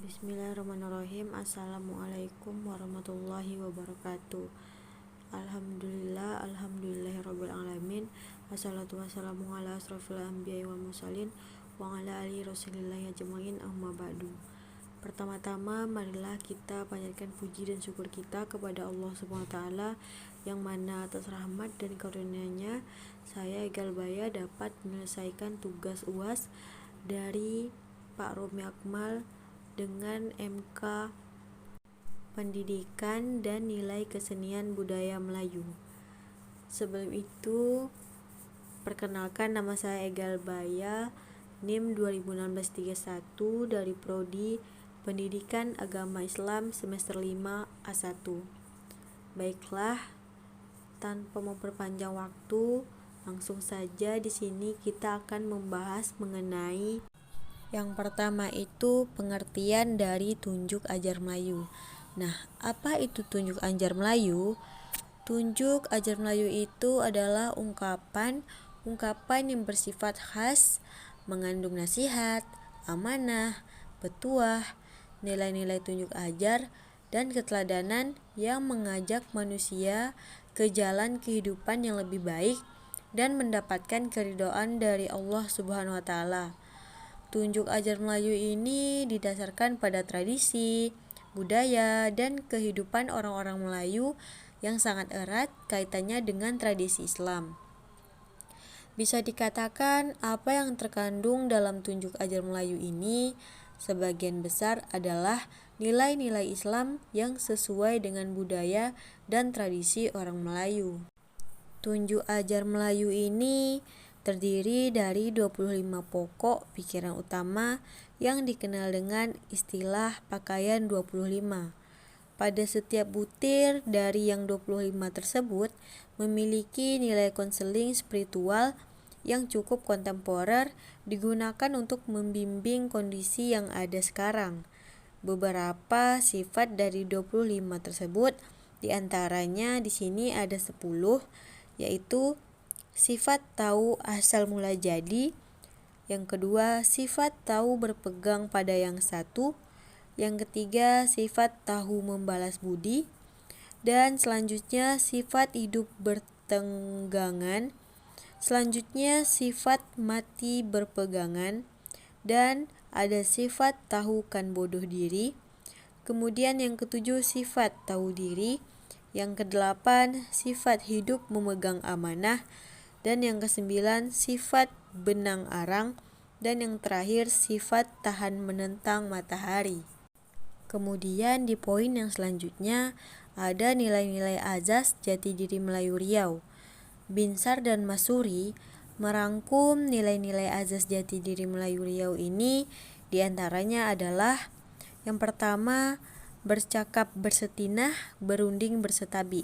Bismillahirrahmanirrahim. Assalamualaikum warahmatullahi wabarakatuh. Alhamdulillahirabbil alamin. Wassalatu wassalamu ala asrofil anbiya'i wal mursalin wa ala alihi rasulillahi ajmain, amma ba'du. Pertama-tama marilah kita panjatkan puji dan syukur kita kepada Allah Subhanahu wa taala yang mana atas rahmat dan karunia-Nya saya Egal Baya dapat menyelesaikan tugas UAS dari Pak Romi Akmal dengan MK Pendidikan dan Nilai Kesenian Budaya Melayu. Sebelum itu, perkenalkan, nama saya Egal Baya, NIM 201631 dari Prodi Pendidikan Agama Islam semester 5 A1. Baiklah, tanpa memperpanjang waktu, langsung saja di sini kita akan membahas mengenai yang pertama itu pengertian dari tunjuk ajar Melayu. Nah, apa itu tunjuk ajar Melayu? Tunjuk ajar Melayu itu adalah ungkapan yang bersifat khas, mengandung nasihat, amanah, petuah, nilai-nilai tunjuk ajar, dan keteladanan yang mengajak manusia ke jalan kehidupan yang lebih baik dan mendapatkan keridhaan dari Allah Subhanahu wa taala. Tunjuk ajar Melayu ini didasarkan pada tradisi, budaya, dan kehidupan orang-orang Melayu yang sangat erat kaitannya dengan tradisi Islam. Bisa dikatakan apa yang terkandung dalam tunjuk ajar Melayu ini sebagian besar adalah nilai-nilai Islam yang sesuai dengan budaya dan tradisi orang Melayu. Tunjuk ajar Melayu ini terdiri dari 25 pokok pikiran utama yang dikenal dengan istilah pakaian 25. Pada setiap butir dari yang 25 tersebut memiliki nilai konseling spiritual yang cukup kontemporer digunakan untuk membimbing kondisi yang ada sekarang. Beberapa sifat dari 25 tersebut diantaranya di sini ada 10, yaitu sifat tahu asal mula jadi, yang kedua sifat tahu berpegang pada yang satu, yang ketiga sifat tahu membalas budi, dan selanjutnya sifat hidup bertenggangan, selanjutnya sifat mati berpegangan, dan ada sifat tahu kan bodoh diri, kemudian yang ketujuh sifat tahu diri, yang kedelapan sifat hidup memegang amanah, dan yang kesembilan sifat benang arang, dan yang terakhir sifat tahan menentang matahari. Kemudian di poin yang selanjutnya ada nilai-nilai azas jati diri Melayu Riau. Binsar dan Masuri merangkum nilai-nilai azas jati diri Melayu Riau ini, diantaranya adalah yang pertama, bercakap bersetinah, berunding bersetabi.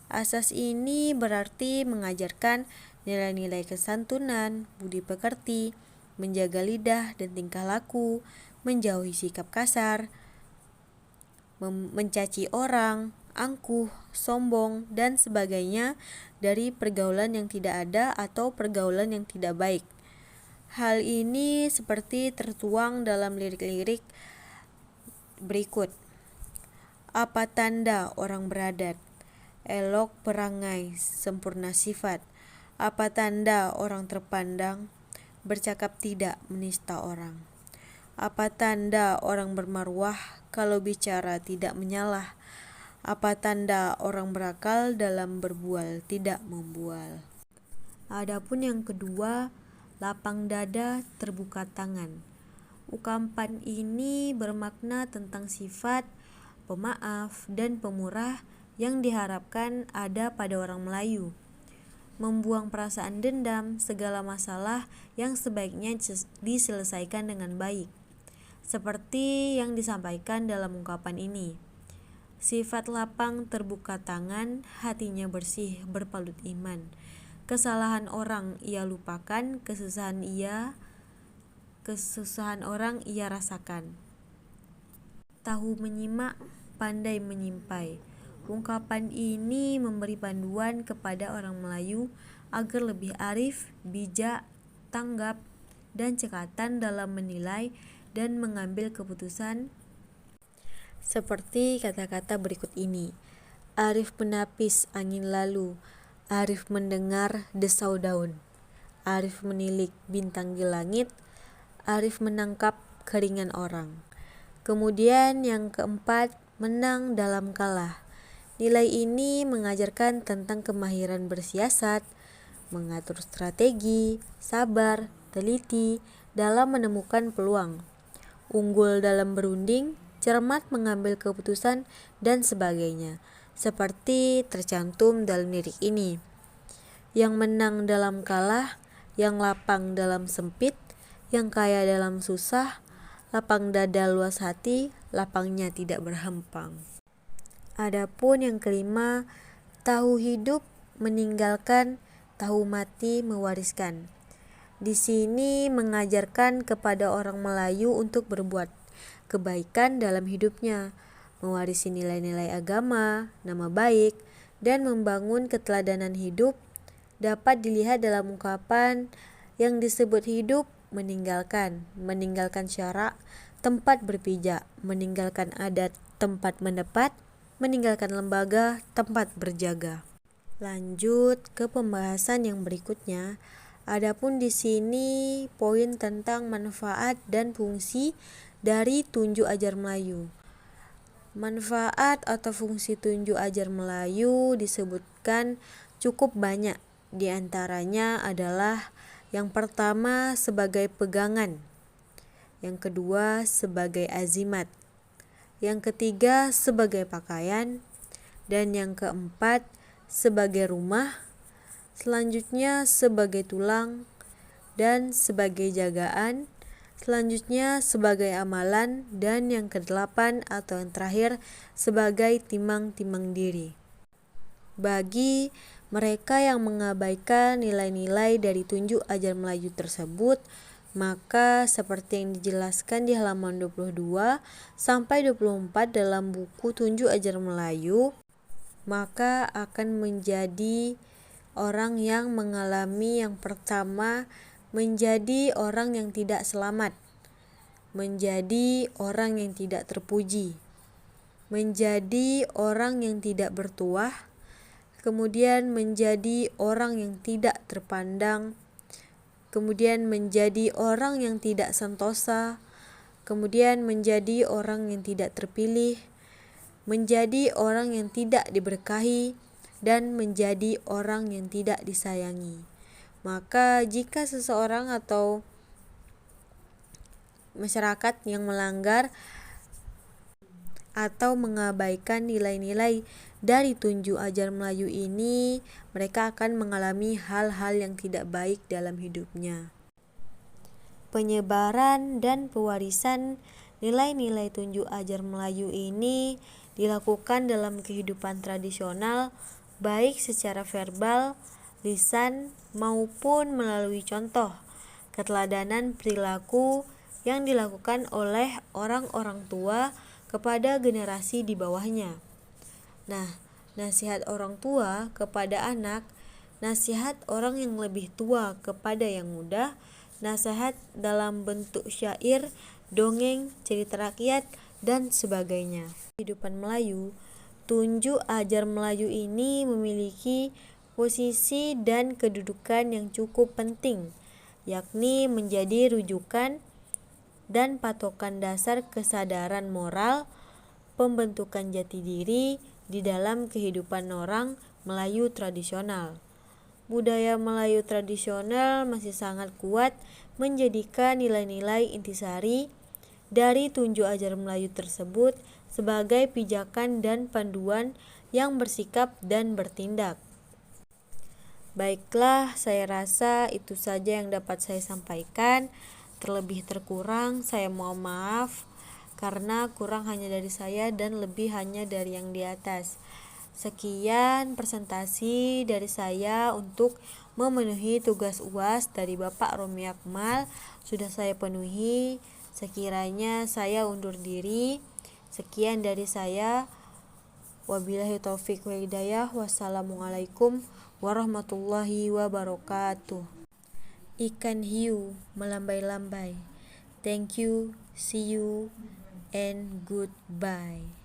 Asas ini berarti mengajarkan nilai-nilai kesantunan, budi pekerti, menjaga lidah dan tingkah laku, menjauhi sikap kasar, mencaci orang, angkuh, sombong, dan sebagainya dari pergaulan yang tidak ada atau pergaulan yang tidak baik. Hal ini seperti tertuang dalam lirik-lirik berikut. Apa tanda orang beradat? Elok perangai, sempurna sifat. Apa tanda orang terpandang? Bercakap tidak menista orang. Apa tanda orang bermarwah? Kalau bicara tidak menyalah. Apa tanda orang berakal? Dalam berbual tidak membual. Adapun yang kedua, lapang dada, terbuka tangan. Ungkapan ini bermakna tentang sifat pemaaf dan pemurah yang diharapkan ada pada orang Melayu. Membuang perasaan dendam, segala masalah yang sebaiknya diselesaikan dengan baik. Seperti yang disampaikan dalam ungkapan ini. Sifat lapang terbuka tangan, hatinya bersih, berpalut iman. Kesalahan orang ia lupakan, kesusahan orang ia rasakan. Tahu menyimak, pandai menyimpai. Ungkapan ini memberi panduan kepada orang Melayu agar lebih arif, bijak, tanggap, dan cekatan dalam menilai dan mengambil keputusan Seperti kata-kata berikut ini. Arif menapis angin lalu, Arif mendengar desau daun, Arif menilik bintang di langit, Arif menangkap keringan orang. Kemudian yang keempat, menang dalam kalah. Nilai ini mengajarkan tentang kemahiran bersiasat, mengatur strategi, sabar, teliti dalam menemukan peluang, unggul dalam berunding, cermat mengambil keputusan, dan sebagainya. Seperti tercantum dalam lirik ini. Yang menang dalam kalah, yang lapang dalam sempit, yang kaya dalam susah, lapang dada luas hati, lapangnya tidak berhempang. Adapun yang kelima, tahu hidup meninggalkan, tahu mati mewariskan. Di sini mengajarkan kepada orang Melayu untuk berbuat kebaikan dalam hidupnya, mewarisi nilai-nilai agama, nama baik, dan membangun keteladanan hidup dapat dilihat dalam ungkapan yang disebut hidup meninggalkan syarak, tempat berpijak, meninggalkan adat, tempat mendapat, meninggalkan lembaga, tempat berjaga. Lanjut ke pembahasan yang berikutnya. Adapun di sini poin tentang manfaat dan fungsi dari tunjuk ajar Melayu. Manfaat atau fungsi tunjuk ajar Melayu disebutkan cukup banyak. Di antaranya adalah yang pertama sebagai pegangan, yang kedua sebagai azimat, yang ketiga sebagai pakaian, dan yang keempat sebagai rumah, selanjutnya sebagai tulang, dan sebagai jagaan, selanjutnya sebagai amalan, dan yang kedelapan atau yang terakhir sebagai timang-timang diri. Bagi mereka yang mengabaikan nilai-nilai dari tunjuk ajar Melayu tersebut, maka seperti yang dijelaskan di halaman 22 sampai 24 dalam buku Tunjuk Ajar Melayu, maka akan menjadi orang yang mengalami yang pertama, menjadi orang yang tidak selamat, menjadi orang yang tidak terpuji, menjadi orang yang tidak bertuah, kemudian menjadi orang yang tidak terpandang, kemudian menjadi orang yang tidak sentosa, kemudian menjadi orang yang tidak terpilih, menjadi orang yang tidak diberkahi, dan menjadi orang yang tidak disayangi. Maka jika seseorang atau masyarakat yang melanggar atau mengabaikan nilai-nilai dari tunjuk ajar Melayu ini, mereka akan mengalami hal-hal yang tidak baik dalam hidupnya. Penyebaran dan pewarisan nilai-nilai tunjuk ajar Melayu ini dilakukan dalam kehidupan tradisional, baik secara verbal, lisan, maupun melalui contoh, keteladanan perilaku yang dilakukan oleh orang-orang tua kepada generasi di bawahnya. Nah, nasihat orang tua kepada anak, nasihat orang yang lebih tua kepada yang muda, nasihat dalam bentuk syair, dongeng, cerita rakyat, dan sebagainya. Kehidupan Melayu, tunjuk ajar Melayu ini memiliki posisi dan kedudukan yang cukup penting, yakni menjadi rujukan dan patokan dasar kesadaran moral, pembentukan jati diri di dalam kehidupan orang Melayu tradisional. Budaya Melayu tradisional masih sangat kuat menjadikan nilai-nilai intisari dari tunjuk ajar Melayu tersebut sebagai pijakan dan panduan yang bersikap dan bertindak. Baiklah, saya rasa itu saja yang dapat saya sampaikan. Terlebih terkurang saya mohon maaf, karena kurang hanya dari saya dan lebih hanya dari yang di atas. Sekian presentasi dari saya untuk memenuhi tugas UAS dari Bapak Romi Akmal. Sudah saya penuhi, sekiranya saya undur diri. Sekian dari saya. Wabillahi taufiq wal hidayah. Wassalamualaikum warahmatullahi wabarakatuh. Ikan hiu melambai-lambai. Thank you, see you, and goodbye.